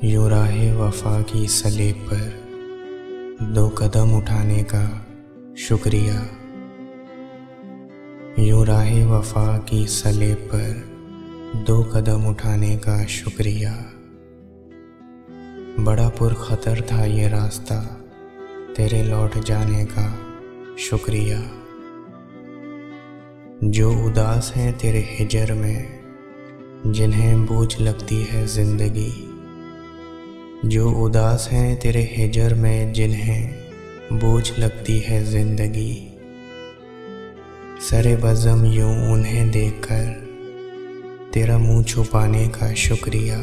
यूं राहे वफा की सलेब पर 2 कदम उठाने का शुक्रिया। यूं राहे वफा की सलेब पर 2 कदम उठाने का शुक्रिया। बड़ा पुरखतर था ये रास्ता तेरे लौट जाने का शुक्रिया। जो उदास हैं तेरे हिजर में जिन्हें बोझ लगती है ज़िंदगी, जो उदास हैं तेरे हिजर में जिन्हें बोझ लगती है ज़िंदगी, सरे बज़म यूं उन्हें देखकर तेरा मुँह छुपाने का शुक्रिया।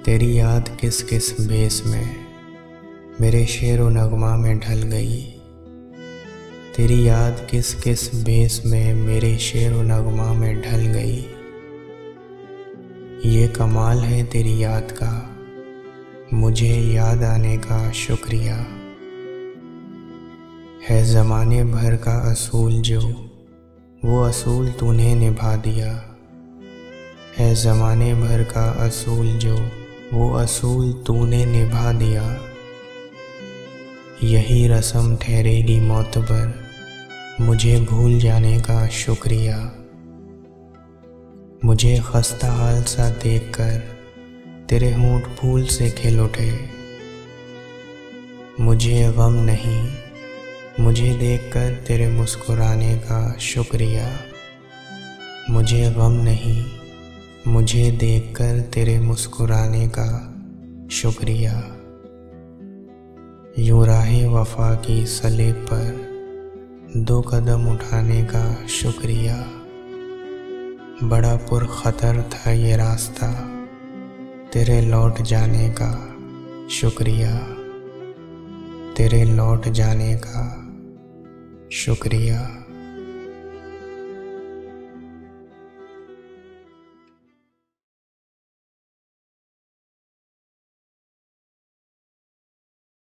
तेरी याद किस किस बेस में मेरे शेरो नगमा में ढल गई, तेरी याद किस किस बेस में मेरे शेरो नगमा में ढल गई। ये कमाल है तेरी याद का, मुझे याद आने का शुक्रिया। है ज़माने भर का असूल जो वो असूल तूने निभा दिया, है ज़माने भर का असूल जो वो असूल तूने निभा दिया। यही रस्म ठहरेगी मोतबर मुझे भूल जाने का शुक्रिया। मुझे खस्ता हाल सा देखकर तेरे होंठ फूल से खिल उठे। मुझे गम नहीं मुझे देखकर तेरे मुस्कुराने का शुक्रिया। मुझे गम नहीं मुझे देखकर तेरे मुस्कुराने का शुक्रिया। यूं राहे वफा की सलेब पर 2 कदम उठाने का शुक्रिया। बड़ा पुरखतर था ये रास्ता तेरे लौट जाने का शुक्रिया, तेरे लौट जाने का शुक्रिया।